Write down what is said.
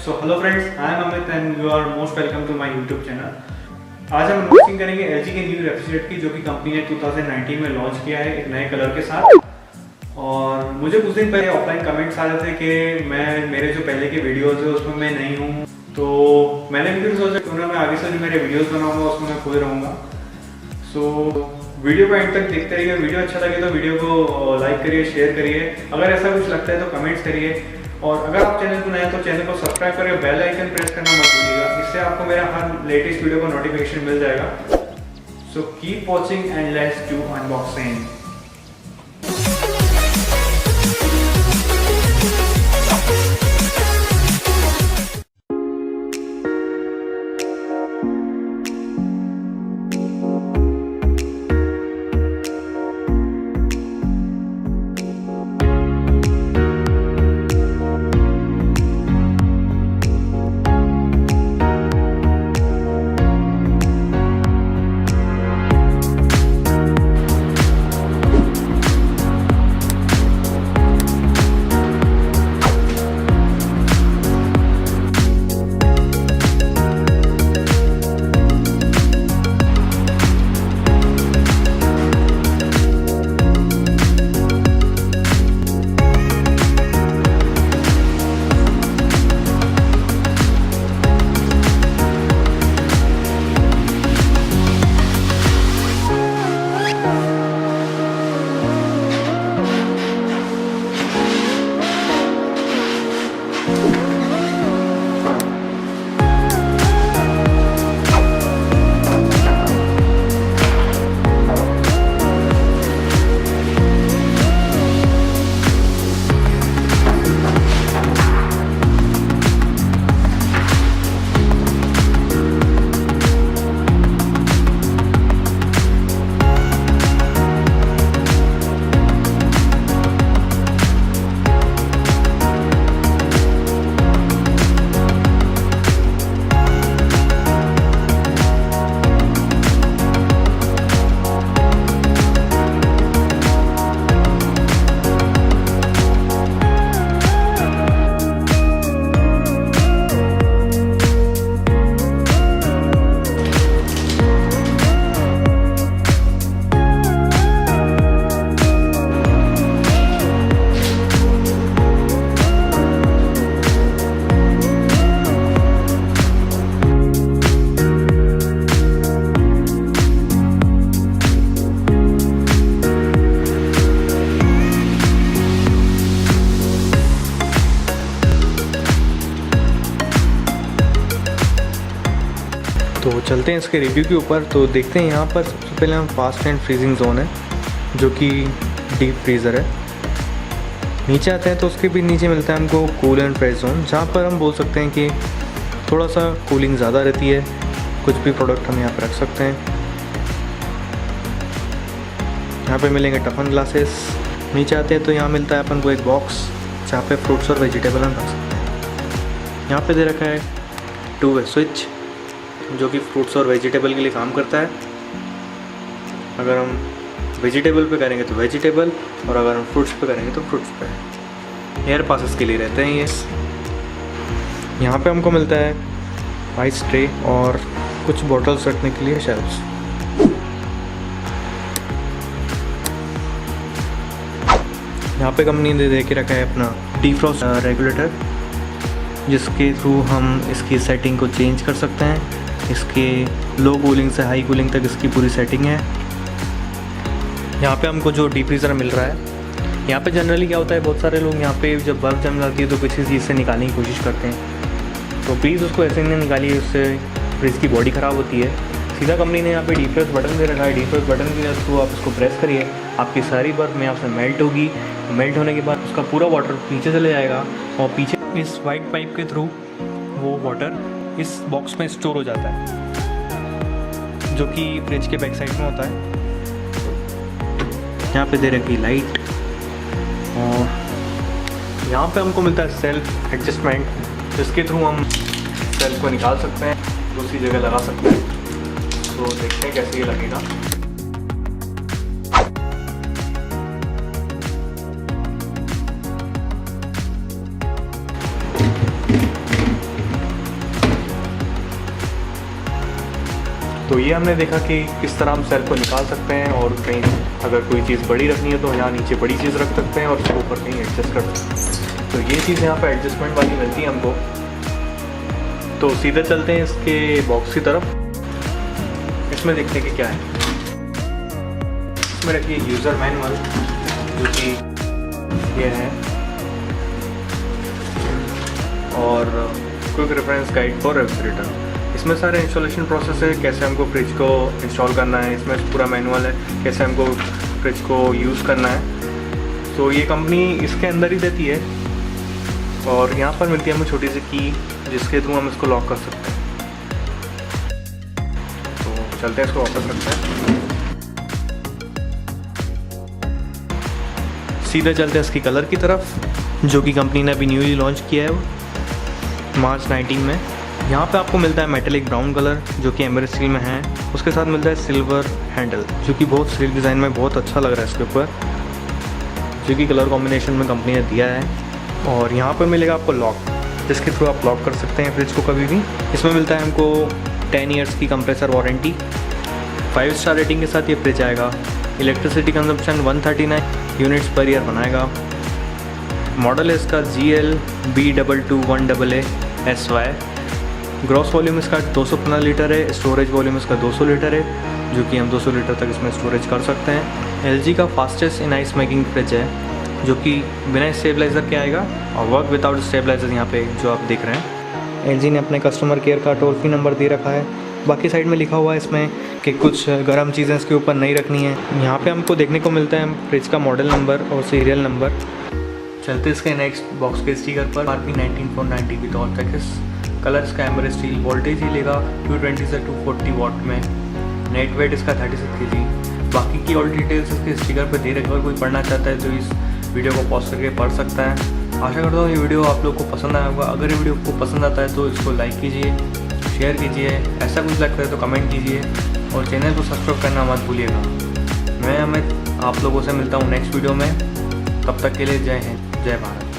So hello friends, I am Amit and you are most welcome to my YouTube channel। आज हम unboxing करेंगे LG के new refrigerator की, जो कि कंपनी ने 2019 में लॉन्च किया है एक नए कलर के साथ। और मुझे कुछ दिन पहले ऑफलाइन कमेंट्स आ रहे थे कि मेरे जो पहले के वीडियोस है उसमें मैं नहीं हूँ, तो मैंने भी सोचा क्यों ना मैं आगे से जो मेरे वीडियोस बनाऊंगा उसमें मैं खुद रहूँगा। सो वीडियो को एंड तक देखते रहिए। वीडियो अच्छा लगे तो वीडियो को लाइक करिए, शेयर करिए, अगर ऐसा कुछ लगता है तो कमेंट्स करिए। और अगर आप चैनल को नए हैं तो चैनल को सब्सक्राइब करिए, बेल आइकन प्रेस करना मत भूलिएगा, इससे आपको मेरा हर लेटेस्ट वीडियो का नोटिफिकेशन मिल जाएगा। So keep watching and let's do unboxing. तो चलते हैं इसके रिव्यू के ऊपर। तो देखते हैं यहाँ पर सबसे पहले हम फास्ट एंड फ्रीजिंग जोन है, जो कि डीप फ्रीज़र है। नीचे आते हैं तो उसके भी नीचे मिलता है हमको कूल एंड फ्रेश जोन, जहाँ पर हम बोल सकते हैं कि थोड़ा सा कूलिंग ज़्यादा रहती है। कुछ भी प्रोडक्ट हम यहाँ पर रख सकते हैं। यहाँ पे मिलेंगे टफन ग्लासेस। नीचे आते हैं तो यहाँ मिलता है अपन को एक बॉक्स, जहाँ पे फ्रूट्स और वेजिटेबल हम रख सकते हैं। यहाँ पे दे रखा है 2 वे स्विच, जो कि फ्रूट्स और वेजिटेबल के लिए काम करता है। अगर हम वेजिटेबल पे करेंगे तो वेजिटेबल, और अगर हम फ्रूट्स पे करेंगे तो फ्रूट्स पे। एयर पासेस के लिए रहते हैं ये। यहाँ पे हमको मिलता है आइस ट्रे और कुछ बॉटल्स रखने के लिए शेल्फ्स। यहाँ पे कंपनी ने दे के रखा है अपना डिफ्रॉस्ट रेगुलेटर, जिसके थ्रू हम इसकी सेटिंग को चेंज कर सकते हैं। इसके लो कूलिंग से हाई कूलिंग तक इसकी पूरी सेटिंग है। यहाँ पे हमको जो डीप फ्रीज़र मिल रहा है, यहाँ पे जनरली क्या होता है, बहुत सारे लोग यहाँ पे जब बर्फ़ जम जाती है तो किसी चीज़ से निकालने की कोशिश करते हैं। तो प्लीज़ उसको ऐसे नहीं निकालिए, उससे फ्रिज की बॉडी ख़राब होती है। सीधा कंपनी ने यहाँ पे डिफ्रॉस्ट बटन दे रखा है। डिफ्रॉस्ट बटन के थ्रू आप इसको प्रेस करिए, आपकी सारी बर्फ़ में आपसे मेल्ट होगी। मेल्ट होने के बाद उसका पूरा वाटर पीछे चले जाएगा, और पीछे इस वाइट पाइप के थ्रू वो वाटर इस बॉक्स में स्टोर हो जाता है, जो कि फ्रिज के बैक साइड में होता है। यहाँ पे दे रखी लाइट, और यहाँ पे हमको मिलता है सेल्फ एडजस्टमेंट, जिसके थ्रू हम सेल्फ को निकाल सकते हैं, दूसरी जगह लगा सकते हैं। तो देखते हैं कैसे ये लगेगा। तो ये हमने देखा कि किस तरह हम सेल को निकाल सकते हैं और कहीं अगर कोई चीज़ बड़ी रखनी है तो यहाँ नीचे बड़ी चीज़ रख सकते हैं और उसके ऊपर कहीं एडजस्ट कर सकते हैं। तो ये चीज़ यहाँ पर एडजस्टमेंट वाली मिलती है हमको। तो सीधे चलते हैं इसके बॉक्स की तरफ। इसमें देखते हैं कि क्या है। इसमें रखिए यूज़र मैनुअल, जो कि ये है, और quick reference guide for refrigerator. इसमें सारे इंस्टॉलेशन प्रोसेस है, कैसे हमको फ्रिज को इंस्टॉल करना है। इसमें पूरा मैनुअल है कैसे हमको फ्रिज को यूज़ करना है। तो ये कंपनी इसके अंदर ही देती है और यहाँ पर मिलती है हमें छोटी सी की, जिसके थ्रू हम इसको लॉक कर सकते हैं। तो चलते हैं, इसको वापस रखते हैं। सीधे चलते हैं इसकी कलर की तरफ, जो कि कंपनी ने अभी न्यूली लॉन्च किया है मार्च 19 में। यहाँ पे आपको मिलता है मेटेलिक ब्राउन कलर, जो कि एम्बर स्टील में है। उसके साथ मिलता है सिल्वर हैंडल, जो कि बहुत स्लीक डिज़ाइन में बहुत अच्छा लग रहा है इसके ऊपर, जो कि कलर कॉम्बिनेशन में कंपनी ने दिया है। और यहाँ पर मिलेगा आपको लॉक, जिसके थ्रू आप लॉक कर सकते हैं फ्रिज को कभी भी। इसमें मिलता है हमको 10 ईयर्स की कंप्रेसर वारंटी। 5 स्टार रेटिंग के साथ ये फ्रिज आएगा। Electricity consumption 139 units per year बनाएगा। मॉडल है इसका GL-B221AA-SY। ग्रॉस वॉल्यूम इसका 215 लीटर है। स्टोरेज वॉल्यूम इसका 200 लीटर है, जो कि हम 200 लीटर तक इसमें स्टोरेज कर सकते हैं। LG का fastest in ice making fridge है, जो कि बिना स्टेबलाइज़र के आएगा और वर्क विदाउट स्टेबलाइजर यहाँ पे जो आप देख रहे हैं। LG ने अपने कस्टमर केयर का टोल फ्री नंबर दे रखा है। बाकी साइड में लिखा हुआ है इसमें कि कुछ गर्म चीज़ें इसके ऊपर नहीं रखनी है। यहाँ पे हमको देखने को मिलता है फ्रिज का मॉडल नंबर और सीरियल नंबर। चलते इसके नेक्स्ट बॉक्स के स्टिकर पर। RP19490 with all package. Colour इसका एम्बर स्टील। वोल्टेज ही लेगा 220 से 240 वॉट में। नेट वेट इसका 36 kg। बाकी की ऑल डिटेल्स इसके स्टिकर पर दे रखे। अगर कोई पढ़ना चाहता है तो इस वीडियो को पॉज करके पढ़ सकता है। आशा करता हूँ ये वीडियो आप लोग को पसंद आया होगा। अगर ये वीडियो को पसंद आता है तो इसको लाइक कीजिए, शेयर कीजिए, ऐसा कुछ लगता है तो कमेंट कीजिए और चैनल को सब्सक्राइब करना मत भूलिएगा। मैं आप लोगों से मिलता हूँ नेक्स्ट वीडियो में। तब तक के लिए जय हिंद, जय भारत।